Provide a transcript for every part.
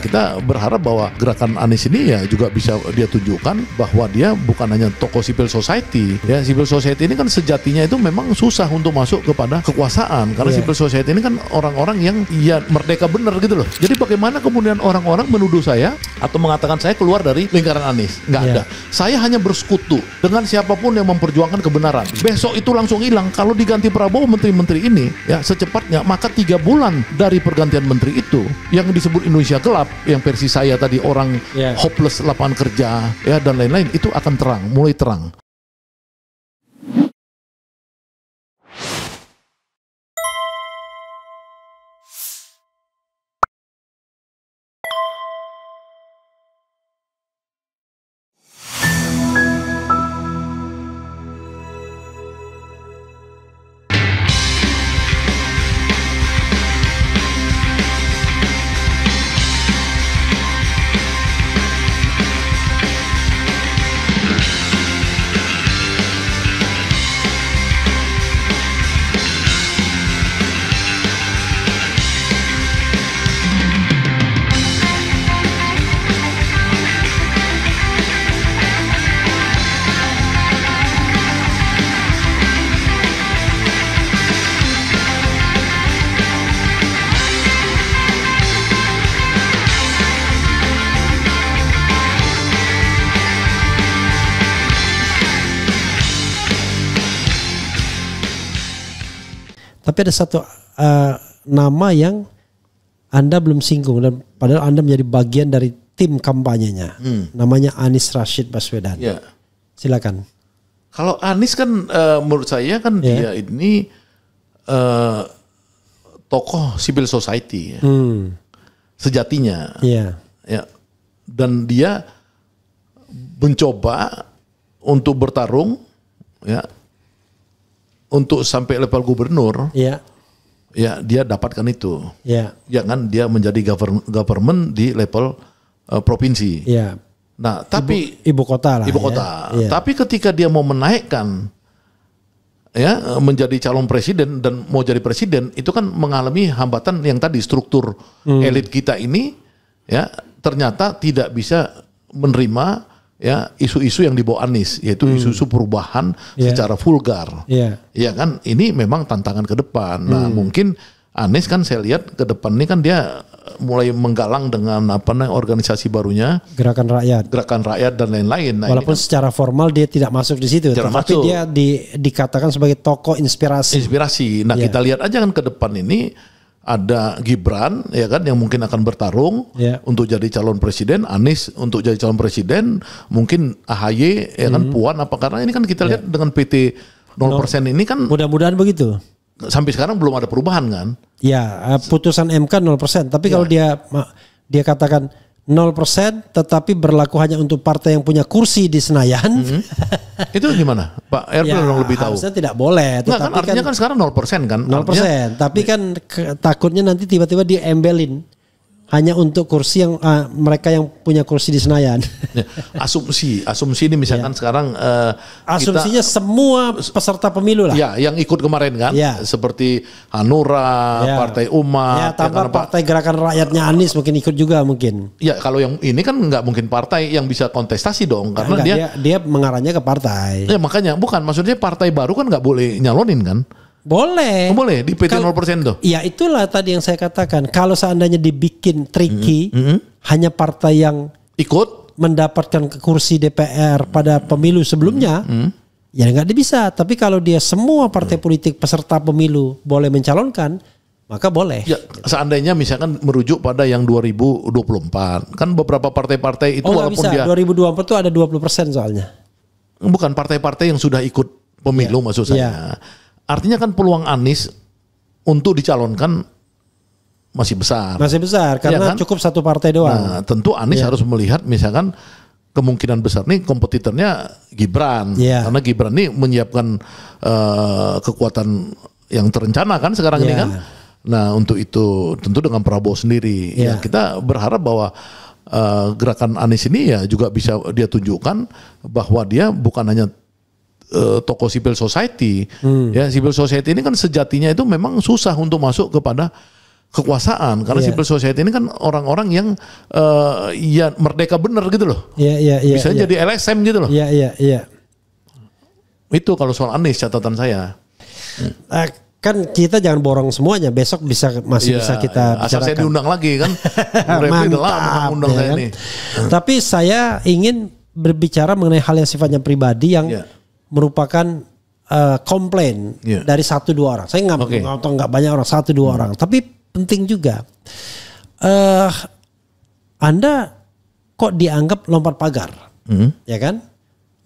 Kita berharap bahwa gerakan Anies ini ya juga bisa dia tunjukkan bahwa dia bukan hanya tokoh civil society. Ya, civil society ini kan sejatinya itu memang susah untuk masuk kepada kekuasaan karena civil society ini kan orang-orang yang ya merdeka bener gitu loh. Jadi bagaimana kemudian orang-orang menuduh saya atau mengatakan saya keluar dari lingkaran Anies? Nggak ada. Saya hanya bersekutu dengan siapapun yang memperjuangkan kebenaran. Besok itu langsung hilang. Kalau diganti Prabowo menteri-menteri ini ya secepatnya, maka 3 bulan dari pergantian menteri itu yang disebut Indonesia gelap, yang versi saya tadi orang hopeless lapangan kerja ya dan lain-lain, itu akan terang, mulai terang. Tapi ada satu nama yang Anda belum singgung dan padahal Anda menjadi bagian dari tim kampanyenya. Namanya Anies Rashid Baswedan. Ya. Silakan. Kalau Anies kan menurut saya kan dia ini tokoh civil society ya. Sejatinya. Ya. Dan dia mencoba untuk bertarung ya. Untuk sampai level gubernur, ya dia dapatkan itu, ya kan dia menjadi government di level provinsi. Ya. Nah, tapi ibu kota lah. Ibu kota. Ya. Tapi ketika dia mau menaikkan, ya menjadi calon presiden dan mau jadi presiden, itu kan mengalami hambatan yang tadi struktur elit kita ini, ya ternyata tidak bisa menerima. Ya isu-isu yang dibawa Anies, yaitu isu-isu perubahan secara vulgar. Ya kan ini memang tantangan ke depan. Nah mungkin Anies kan saya lihat ke depan ini kan dia mulai menggalang dengan organisasi barunya, Gerakan Rakyat dan lain-lain. Nah, walaupun kan secara formal dia tidak masuk di situ, tapi dia dikatakan sebagai tokoh inspirasi. Nah kita lihat aja kan ke depan ini ada Gibran ya kan yang mungkin akan bertarung untuk jadi calon presiden, Anies untuk jadi calon presiden, mungkin AHY ya kan Puan apa, karena ini kan kita lihat dengan PT 0% ini kan mudah-mudahan begitu. Sampai sekarang belum ada perubahan kan? Ya, putusan MK 0%, tapi kalau dia katakan 0% tetapi berlaku hanya untuk partai yang punya kursi di Senayan. Itu gimana? Pak Erdogan lebih tahu. Harusnya tidak boleh. Nggak, kan artinya kan sekarang 0% kan? 0%. Artinya, tapi kan takutnya nanti tiba-tiba diembelin. Hanya untuk kursi yang mereka yang punya kursi di Senayan. Asumsi ini misalkan sekarang asumsinya kita, semua peserta pemilu lah. Ya, yang ikut kemarin kan, seperti Hanura, Partai Umat, tambah Partai Gerakan Rakyatnya Anies mungkin ikut juga mungkin. Ya, kalau yang ini kan nggak mungkin partai yang bisa kontestasi dong, karena dia mengarahnya ke partai. Ya makanya bukan, maksudnya partai baru kan nggak boleh nyalonin kan? Boleh. Boleh di PT 0% tuh. Ya itulah tadi yang saya katakan. Kalau seandainya dibikin tricky, hanya partai yang ikut mendapatkan kursi DPR pada pemilu sebelumnya, ya nggak bisa. Tapi kalau dia semua partai politik peserta pemilu boleh mencalonkan, maka boleh. Ya, seandainya misalkan merujuk pada yang 2024, kan beberapa partai-partai itu walaupun bisa. dia 2024 itu ada 20% soalnya. Bukan partai-partai yang sudah ikut pemilu maksud saya. Artinya kan peluang Anies untuk dicalonkan masih besar. Masih besar karena cukup satu partai doang. Nah, tentu Anies harus melihat misalkan kemungkinan besar nih kompetitornya Gibran. Karena Gibran ini menyiapkan kekuatan yang terencana kan sekarang ini kan. Nah, untuk itu tentu dengan Prabowo sendiri. Ya, kita berharap bahwa gerakan Anies ini ya juga bisa dia tunjukkan bahwa dia bukan hanya tokoh civil society. Ya, civil society ini kan sejatinya itu memang susah untuk masuk kepada kekuasaan karena civil society ini kan orang-orang yang ya merdeka bener gitu loh. Bisa jadi LSM gitu loh. Itu kalau soal Anies catatan saya. Kan kita jangan borong semuanya, besok masih bisa kita bicarakan. Asal saya diundang lagi kan. Mantap, undang saya kan? ini. Tapi saya ingin berbicara mengenai hal yang sifatnya pribadi yang merupakan komplain dari 1-2 orang. Saya nggak banyak orang, 1-2 orang. Tapi penting juga. Anda kok dianggap lompat pagar, ya kan?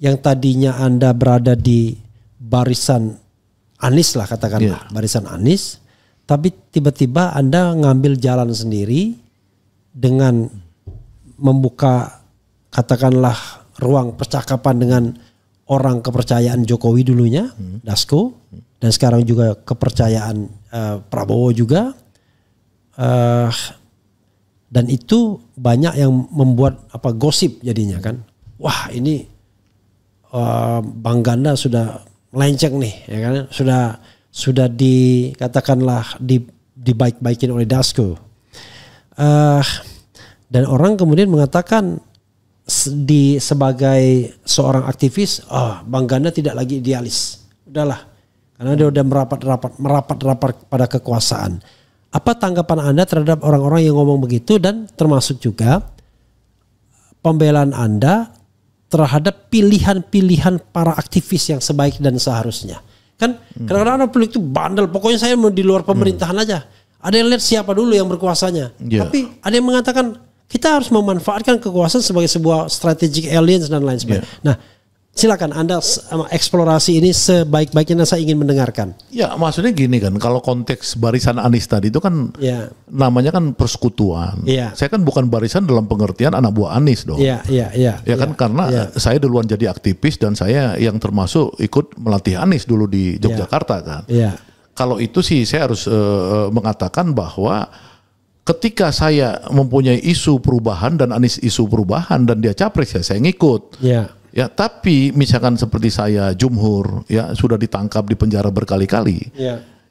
Yang tadinya Anda berada di barisan Anies lah katakanlah, barisan Anies, tapi tiba-tiba Anda ngambil jalan sendiri dengan membuka katakanlah ruang percakapan dengan orang kepercayaan Jokowi dulunya, Dasko, dan sekarang juga kepercayaan Prabowo juga. Dan itu banyak yang membuat gosip jadinya kan. Wah ini Bang Ganda sudah melenceng nih, ya kan? Sudah dikatakanlah dibaik-baikin oleh Dasko. Dan orang kemudian mengatakan sebagai seorang aktivis, Bang Ganda tidak lagi idealis. Udahlah, karena dia udah merapat pada kekuasaan. Apa tanggapan Anda terhadap orang-orang yang ngomong begitu dan termasuk juga pembelaan Anda terhadap pilihan-pilihan para aktivis yang sebaik dan seharusnya? Kan kadang-kadang publik itu bandel, pokoknya saya mau di luar pemerintahan aja. Ada yang lihat siapa dulu yang berkuasanya. Tapi ada yang mengatakan kita harus memanfaatkan kekuasaan sebagai sebuah strategic alliance dan lain sebagainya. Nah, silakan Anda eksplorasi ini sebaik-baiknya, saya ingin mendengarkan. Ya, maksudnya gini kan, kalau konteks barisan Anies tadi itu kan namanya kan persekutuan. Saya kan bukan barisan dalam pengertian anak buah Anies dong. Karena saya duluan jadi aktivis dan saya yang termasuk ikut melatih Anies dulu di Yogyakarta kan. Kalau itu sih saya harus mengatakan bahwa ketika saya mempunyai isu perubahan dan Anies isu perubahan dan dia capres, saya ngikut. Ya, tapi misalkan seperti saya Jumhur ya sudah ditangkap di penjara berkali-kali.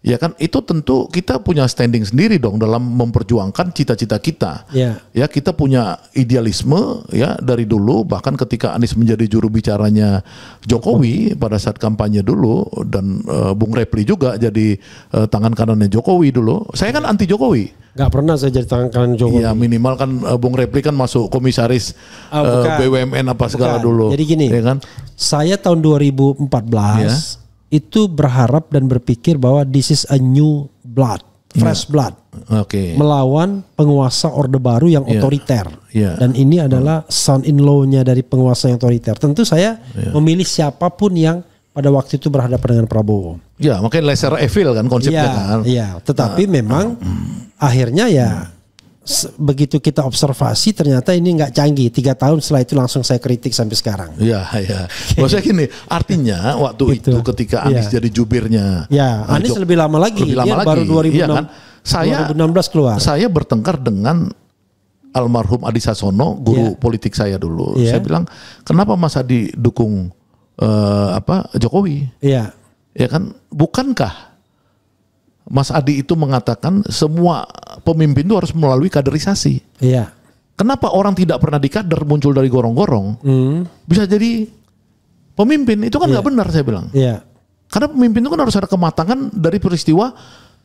Ya kan itu tentu kita punya standing sendiri dong dalam memperjuangkan cita-cita kita. Ya, kita punya idealisme ya dari dulu, bahkan ketika Anies menjadi juru bicaranya Jokowi pada saat kampanye dulu dan Bung Repli juga jadi tangan kanannya Jokowi dulu. Saya kan anti Jokowi. Gak pernah saya jadi tangan kanan Jokowi. Ya minimal kan Bung Repli kan masuk komisaris BUMN apa segala dulu. Jadi gini, ya kan? Saya tahun 2014 itu berharap dan berpikir bahwa this is a new blood, fresh blood, melawan penguasa Orde Baru yang otoriter. Dan ini adalah son-in-law-nya dari penguasa yang otoriter. Tentu saya memilih siapapun yang pada waktu itu berhadapan dengan Prabowo. Ya, makanya lesser evil kan konsepnya kan. Iya, tetapi memang akhirnya begitu kita observasi ternyata ini nggak canggih. 3 tahun setelah itu langsung saya kritik sampai sekarang. Iya. Maksudnya gini, artinya waktu itu ketika Anies jadi jubirnya. Ya, Anies lebih lama lagi. Baru 2016 keluar. Saya bertengkar dengan almarhum Adi Sasono, guru politik saya dulu. Saya bilang, kenapa Mas Adi dukung Jokowi? Ya kan, bukankah Mas Adi itu mengatakan semua pemimpin itu harus melalui kaderisasi. Kenapa orang tidak pernah dikader muncul dari gorong-gorong bisa jadi pemimpin? Itu kan nggak benar saya bilang. Karena pemimpin itu kan harus ada kematangan dari peristiwa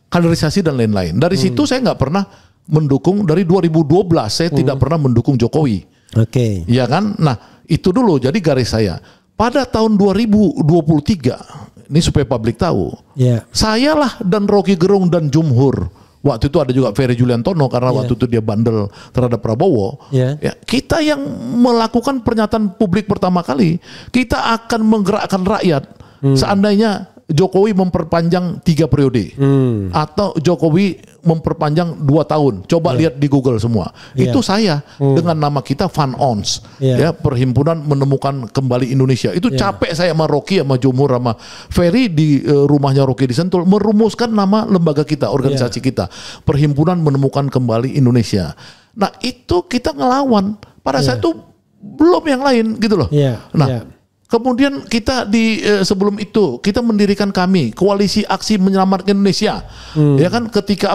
kaderisasi dan lain-lain. Dari situ saya nggak pernah mendukung, dari 2012 saya tidak pernah mendukung Jokowi. Iya kan? Nah itu dulu jadi garis saya. Pada tahun 2023, ini supaya publik tahu, sayalah dan Rocky Gerung dan Jumhur, waktu itu ada juga Ferry Juliantono karena waktu itu dia bandel terhadap Prabowo, ya, kita yang melakukan pernyataan publik pertama kali, kita akan menggerakkan rakyat seandainya Jokowi memperpanjang 3 periode atau Jokowi memperpanjang 2 tahun. Coba lihat di Google semua. Itu saya dengan nama kita Van Ons, ya, Perhimpunan Menemukan Kembali Indonesia. Itu capek saya sama Rocky, sama Jumhur, sama Ferry di rumahnya Rocky di Sentul merumuskan nama lembaga kita, organisasi kita, Perhimpunan Menemukan Kembali Indonesia. Nah itu kita ngelawan. Pada saat itu belum yang lain gitu loh. Nah Kemudian kita sebelum itu kita mendirikan Koalisi Aksi Menyelamatkan Indonesia. Ya kan, ketika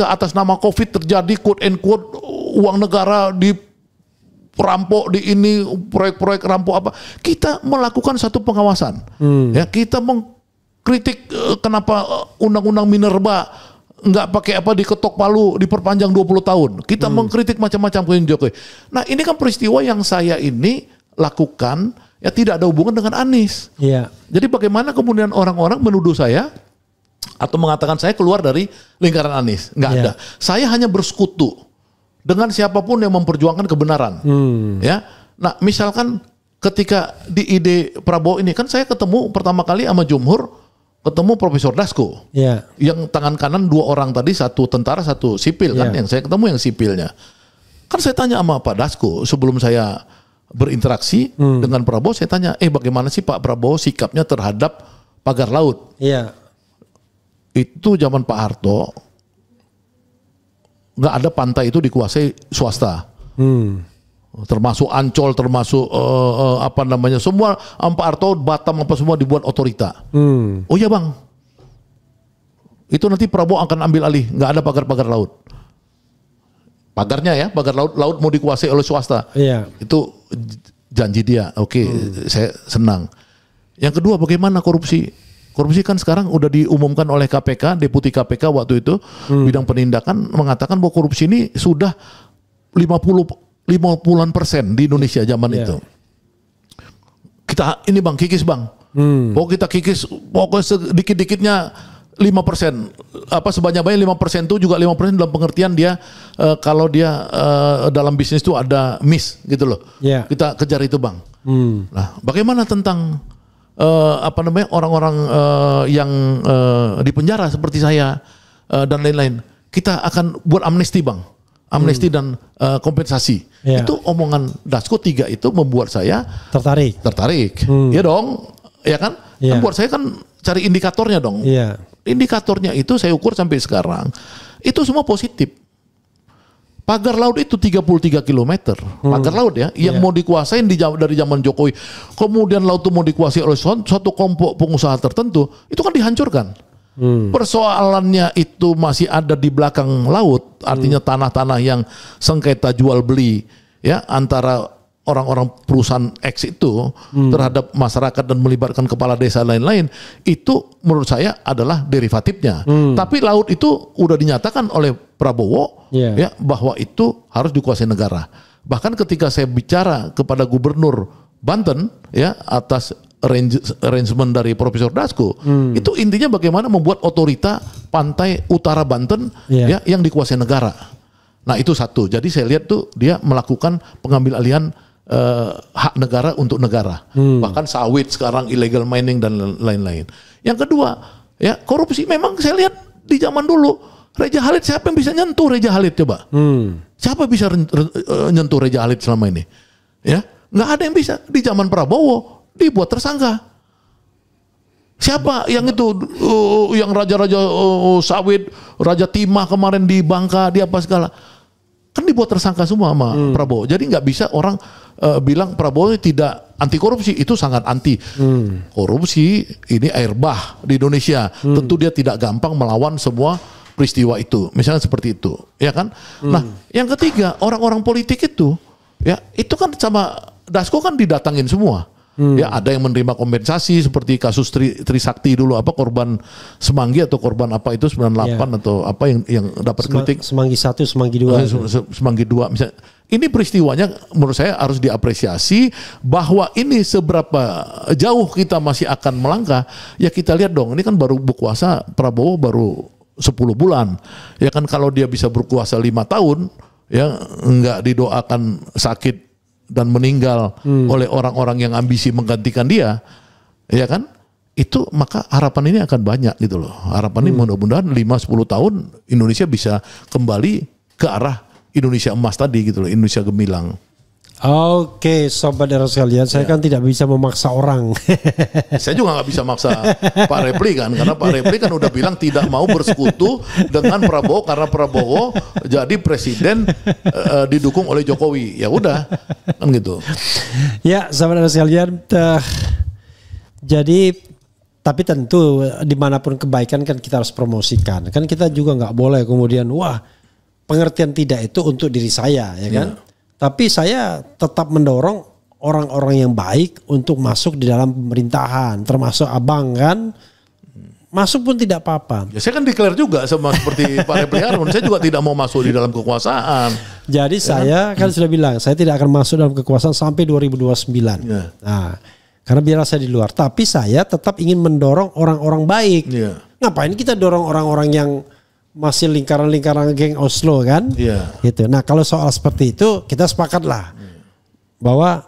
atas nama Covid terjadi quote and quote uang negara diperampok di ini, proyek-proyek rampok apa, kita melakukan satu pengawasan. Ya, kita mengkritik kenapa undang-undang minerba nggak pakai diketok palu diperpanjang 20 tahun. Kita mengkritik macam-macam ke Jokowi. Nah, ini kan peristiwa yang saya ini lakukan ya tidak ada hubungan dengan Anies. Iya. Jadi bagaimana kemudian orang-orang menuduh saya atau mengatakan saya keluar dari lingkaran Anies? Nggak ada. Saya hanya bersekutu dengan siapapun yang memperjuangkan kebenaran. Ya. Nah, misalkan ketika di ide Prabowo ini kan saya ketemu pertama kali sama Jumhur, ketemu Profesor Dasko. Yeah. Yang tangan kanan 2 orang tadi, 1 tentara 1 sipil kan, yang saya ketemu yang sipilnya. Kan saya tanya sama Pak Dasko sebelum saya berinteraksi dengan Prabowo, saya tanya, bagaimana sih Pak Prabowo sikapnya terhadap pagar laut? Iya. Itu zaman Pak Harto, nggak ada pantai itu dikuasai swasta. Termasuk Ancol, termasuk semua Pak Harto, Batam semua dibuat otorita. Oh iya Bang, itu nanti Prabowo akan ambil alih, nggak ada pagar-pagar laut. Pagarnya ya, pagar laut mau dikuasai oleh swasta. Iya. Itu janji dia. Oke, saya senang. Yang kedua, bagaimana korupsi? Korupsi kan sekarang udah diumumkan oleh KPK, Deputi KPK waktu itu bidang penindakan mengatakan bahwa korupsi ini sudah 50% di Indonesia zaman itu. Kita ini Bang, kikis Bang. Pokoknya kita kikis, pokoknya sedikit-dikitnya 5%, sebanyak-banyak 5% itu juga 5% dalam pengertian dia kalau dia dalam bisnis itu ada miss gitu loh. Yeah. Kita kejar itu Bang. Nah, bagaimana tentang orang-orang yang di penjara seperti saya dan lain-lain? Kita akan buat amnesti Bang, amnesti dan kompensasi. Yeah. Itu omongan Dasko 3 itu membuat saya tertarik. Ya dong, ya kan? Yeah. Membuat saya kan cari indikatornya dong. Yeah. Indikatornya itu saya ukur sampai sekarang itu semua positif. Pagar laut itu 33 km. Pagar laut ya, yang mau dikuasain dari zaman Jokowi. Kemudian laut itu mau dikuasai oleh suatu kelompok pengusaha tertentu, itu kan dihancurkan. Persoalannya itu masih ada di belakang laut, artinya tanah-tanah yang sengketa jual beli ya antara orang-orang perusahaan X itu terhadap masyarakat dan melibatkan kepala desa lain-lain, itu menurut saya adalah derivatifnya. Tapi laut itu udah dinyatakan oleh Prabowo ya bahwa itu harus dikuasai negara. Bahkan ketika saya bicara kepada Gubernur Banten ya atas arrangement dari Profesor Dasko, itu intinya bagaimana membuat otorita pantai utara Banten ya yang dikuasai negara. Nah, itu satu. Jadi saya lihat tuh dia melakukan pengambil alihan hak negara untuk negara. Bahkan sawit sekarang illegal mining dan lain-lain. Yang kedua, ya korupsi memang saya lihat di zaman dulu Reja Khalid, siapa yang bisa nyentuh Reja Khalid coba? Siapa bisa nyentuh Reja Khalid selama ini? Ya, nggak ada yang bisa. Di zaman Prabowo dibuat tersangka. Siapa yang itu yang raja-raja sawit, Raja Timah kemarin di Bangka, dia apa segala. Kan dibuat tersangka semua sama Prabowo. Jadi nggak bisa orang bilang Prabowo tidak anti korupsi. Itu sangat anti. Korupsi ini air bah di Indonesia. Tentu dia tidak gampang melawan semua peristiwa itu. Misalnya seperti itu, ya kan? Nah, yang ketiga, orang-orang politik itu, ya itu kan sama Dasko kan didatangin semua. Ya ada yang menerima kompensasi seperti kasus Trisakti dulu, korban Semanggi atau korban apa itu 98 atau apa yang dapat kritik. Semanggi 1, Semanggi 2. Semanggi 2 misalnya. Ini peristiwanya menurut saya harus diapresiasi bahwa ini seberapa jauh kita masih akan melangkah. Ya kita lihat dong, ini kan baru berkuasa Prabowo baru 10 bulan. Ya kan kalau dia bisa berkuasa 5 tahun ya enggak didoakan sakit dan meninggal oleh orang-orang yang ambisi menggantikan dia, ya kan? Itu maka harapan ini akan banyak gitu loh. Harapan ini mudah-mudahan 5-10 tahun Indonesia bisa kembali ke arah Indonesia emas tadi gitu loh, Indonesia gemilang. Oke, sobat era sekalian, saya kan tidak bisa memaksa orang. Saya juga nggak bisa maksa Pak Reply kan, karena Pak Reply kan udah bilang tidak mau bersekutu dengan Prabowo karena Prabowo jadi presiden didukung oleh Jokowi. Ya udah, kan gitu. Ya, sobat era sekalian, jadi tapi tentu dimanapun kebaikan kan kita harus promosikan. Kan kita juga nggak boleh kemudian wah pengertian tidak itu untuk diri saya, ya kan? Tapi saya tetap mendorong orang-orang yang baik untuk masuk di dalam pemerintahan, termasuk abang kan. Masuk pun tidak apa-apa. Ya, saya kan declare juga sama seperti Pak Reply Harun, saya juga tidak mau masuk di dalam kekuasaan. Jadi ya saya kan sudah bilang, saya tidak akan masuk dalam kekuasaan sampai 2029. Ya. Nah, karena biarlah saya di luar. Tapi saya tetap ingin mendorong orang-orang baik. Ya. Ngapain kita dorong orang-orang yang masih lingkaran-lingkaran geng Oslo kan, gitu. Nah kalau soal seperti itu kita sepakatlah bahwa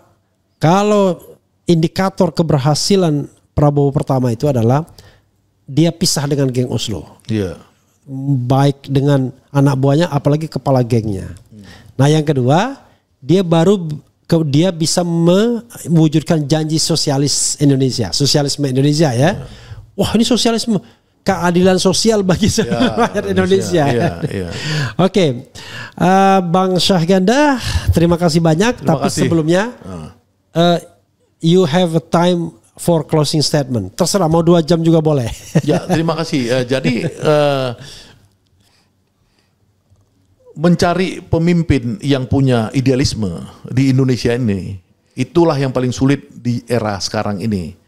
kalau indikator keberhasilan Prabowo pertama itu adalah dia pisah dengan geng Oslo, baik dengan anak buahnya apalagi kepala gengnya. Nah yang kedua dia bisa mewujudkan janji sosialis Indonesia, sosialisme Indonesia ya. Wah ini sosialisme. Keadilan sosial bagi rakyat Indonesia. Oke, Bang Syahganda, terima kasih banyak. Tapi sebelumnya, you have a time for closing statement. Terserah, mau 2 jam juga boleh. Ya, terima kasih. Jadi mencari pemimpin yang punya idealisme di Indonesia ini, itulah yang paling sulit di era sekarang ini.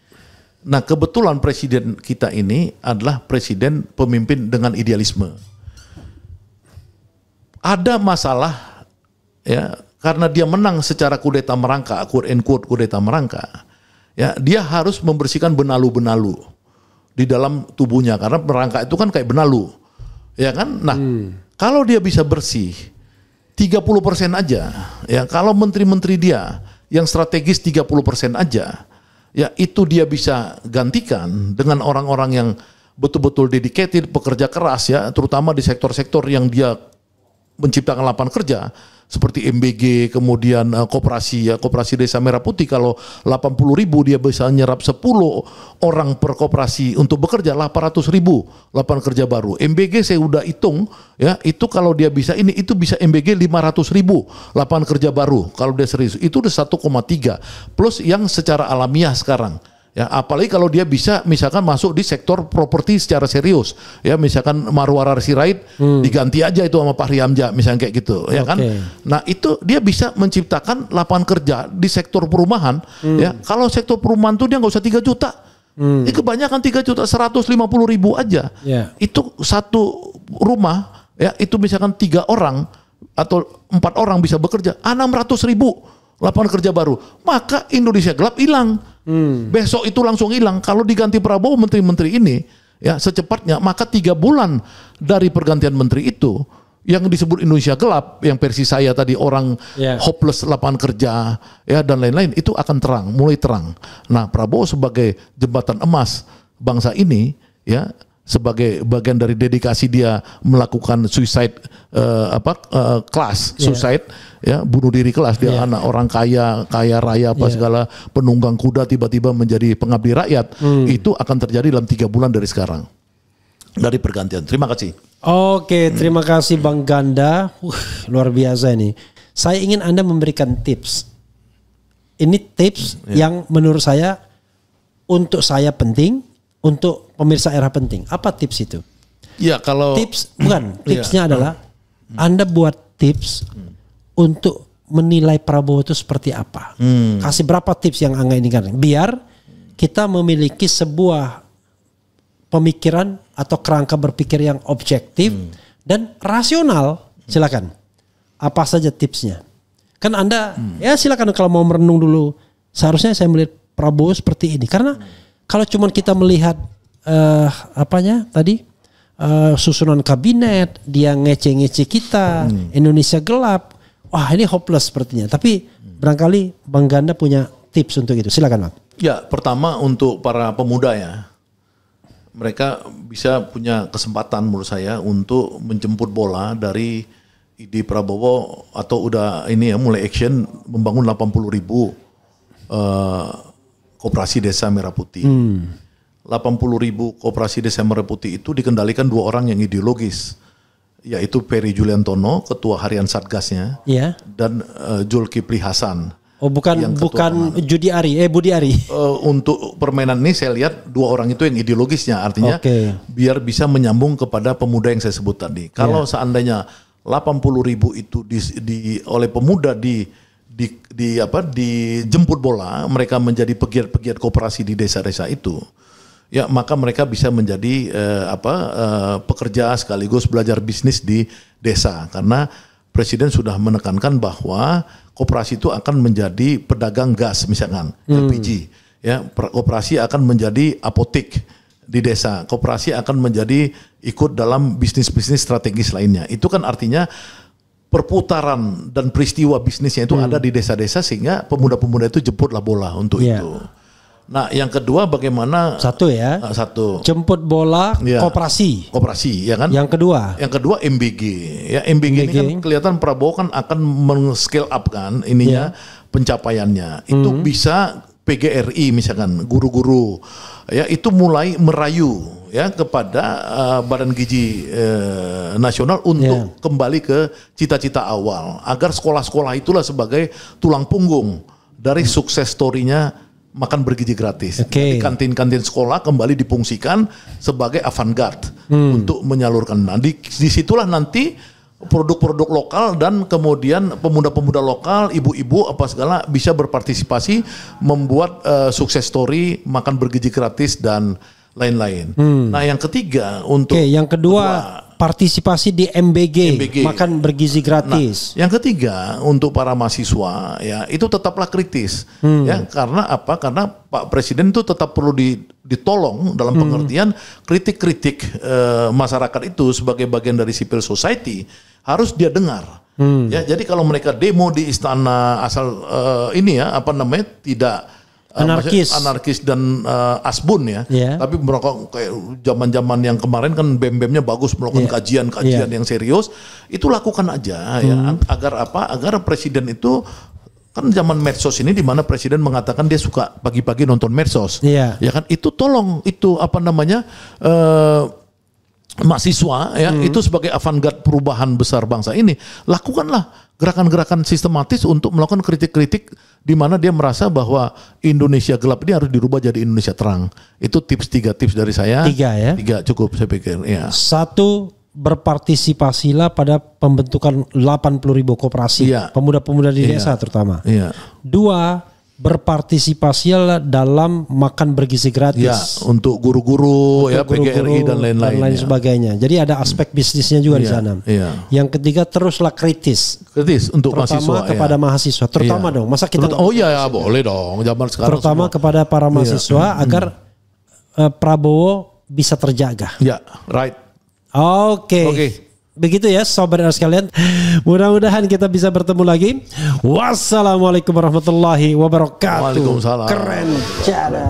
Nah kebetulan presiden kita ini adalah presiden pemimpin dengan idealisme. Ada masalah ya karena dia menang secara kudeta merangkak, quote and quote kudeta merangkak. Ya dia harus membersihkan benalu-benalu di dalam tubuhnya karena merangkak itu kan kayak benalu. Ya kan? Nah, kalau dia bisa bersih 30% aja ya kalau menteri-menteri dia yang strategis 30% aja ya itu dia bisa gantikan dengan orang-orang yang betul-betul dedicated, pekerja keras ya, terutama di sektor-sektor yang dia menciptakan lapangan kerja seperti MBG, kemudian koperasi ya, koperasi Desa Merah Putih kalau 80.000 dia bisa nyerap 10 orang per koperasi untuk bekerja 800.000 lapangan kerja baru. MBG saya udah hitung ya, itu kalau dia bisa ini itu bisa MBG 500.000 lapangan kerja baru kalau dia serius. Itu udah 1,3 plus yang secara alamiah sekarang. Ya, apalagi kalau dia bisa misalkan masuk di sektor properti secara serius, ya misalkan Marwara Sirait diganti aja itu sama Fahri Hamzah misalnya kayak gitu, ya kan? Nah itu dia bisa menciptakan lapangan kerja di sektor perumahan, ya kalau sektor perumahan tuh dia nggak usah 3 juta, kebanyakan 3 juta 150.000 aja, itu satu rumah, ya itu misalkan 3 orang atau 4 orang bisa bekerja, 600.000 lapangan kerja baru, maka Indonesia gelap hilang. Besok itu langsung hilang. Kalau diganti Prabowo menteri-menteri ini ya secepatnya, maka 3 bulan dari pergantian menteri itu yang disebut Indonesia gelap, yang versi saya tadi orang hopeless lapangan kerja ya dan lain-lain itu akan terang, mulai terang. Nah Prabowo sebagai jembatan emas bangsa ini ya, sebagai bagian dari dedikasi dia melakukan suicide kelas, suicide ya, bunuh diri kelas, dia anak orang kaya raya apa segala, penunggang kuda tiba-tiba menjadi pengabdi rakyat, itu akan terjadi dalam 3 bulan dari sekarang dari pergantian. Terima kasih. Oke, terima kasih Bang Ganda. Luar biasa ini. Saya ingin Anda memberikan tips. Ini tips yang menurut saya untuk saya penting, untuk pemirsa era penting. Apa tips itu? Ya kalau tipsnya adalah Anda buat tips untuk menilai Prabowo itu seperti apa. Kasih berapa tips yang Angga ini kan, biar kita memiliki sebuah pemikiran atau kerangka berpikir yang objektif dan rasional. Silakan. Apa saja tipsnya? Kan Anda ya silakan kalau mau merenung dulu. Seharusnya saya melihat Prabowo seperti ini karena kalau cuma kita melihat susunan kabinet, dia ngece-ngece kita, Indonesia gelap, wah ini hopeless sepertinya. Tapi barangkali Bang Ganda punya tips untuk itu. Silakan Bang. Ya pertama untuk para pemuda ya, mereka bisa punya kesempatan menurut saya untuk menjemput bola dari ID Prabowo atau udah ini ya mulai action membangun 80.000 koperasi desa Merah Putih. 80.000 koperasi desa Merah Putih itu dikendalikan 2 orang yang ideologis, yaitu Peri Juliantono, ketua harian Satgasnya, dan Zulkifli Hasan. Oh bukan Budi Ari. Untuk permainan ini saya lihat 2 orang itu yang ideologisnya, artinya biar bisa menyambung kepada pemuda yang saya sebut tadi. Kalau seandainya 80.000 itu oleh pemuda dijemput bola, mereka menjadi pegiat-pegiat koperasi di desa-desa itu, ya maka mereka bisa menjadi pekerja sekaligus belajar bisnis di desa, karena Presiden sudah menekankan bahwa koperasi itu akan menjadi pedagang gas misalkan LPG, ya koperasi akan menjadi apotek di desa, koperasi akan menjadi ikut dalam bisnis-bisnis strategis lainnya. Itu kan artinya perputaran dan peristiwa bisnisnya itu ada di desa-desa, sehingga pemuda-pemuda itu jemputlah bola untuk itu. Nah, yang kedua bagaimana? Satu. Jemput bola koperasi, ya kan? Yang kedua MBG. Ya MBG ini kan kelihatan Prabowo kan akan men-scale up kan ininya pencapaiannya. Itu bisa PGRI misalkan, guru-guru ya itu mulai merayu ya kepada Badan Gizi Nasional untuk kembali ke cita-cita awal, agar sekolah-sekolah itulah sebagai tulang punggung dari sukses story-nya makan bergizi gratis. Jadi kantin-kantin sekolah kembali difungsikan sebagai avant-garde untuk menyalurkan. Nah, disitulah nanti produk-produk lokal dan kemudian pemuda-pemuda lokal, ibu-ibu apa segala bisa berpartisipasi membuat sukses story makan bergizi gratis dan lain-lain. Nah, yang ketiga untuk yang kedua partisipasi di MBG makan bergizi gratis. Nah, yang ketiga untuk para mahasiswa ya itu tetaplah kritis ya, karena apa? Karena Pak Presiden itu tetap perlu ditolong dalam pengertian kritik-kritik masyarakat itu sebagai bagian dari civil society harus dia dengar. Ya, jadi kalau mereka demo di istana asal tidak anarkis dan asbun ya. Tapi merokok kayak zaman-zaman yang kemarin kan BEM-BEM-nya bagus melakukan kajian-kajian yang serius, itu lakukan aja ya, agar apa? Agar Presiden itu kan zaman medsos ini di mana Presiden mengatakan dia suka pagi-pagi nonton medsos. Ya kan, itu tolong itu mahasiswa ya itu sebagai avant-garde perubahan besar bangsa ini, lakukanlah gerakan-gerakan sistematis untuk melakukan kritik-kritik di mana dia merasa bahwa Indonesia gelap ini harus dirubah jadi Indonesia terang. Itu tiga tips dari saya. 3 cukup saya pikir ya. 1, berpartisipasilah pada pembentukan 80.000 koperasi pemuda-pemuda di desa terutama. 2, berpartisipasilah dalam makan bergizi gratis untuk guru-guru PGRI dan lain-lain sebagainya. Jadi ada aspek bisnisnya juga di sana. Yang ketiga, teruslah kritis untuk mahasiswa kepada mahasiswa terutama dong. Masa kita boleh dong zaman sekarang terutama semua. Kepada para mahasiswa agar Prabowo bisa terjaga. Oke. Begitu ya sobat sekalian. Mudah-mudahan kita bisa bertemu lagi. Wassalamualaikum warahmatullahi wabarakatuh. Waalaikumsalam. Keren cara.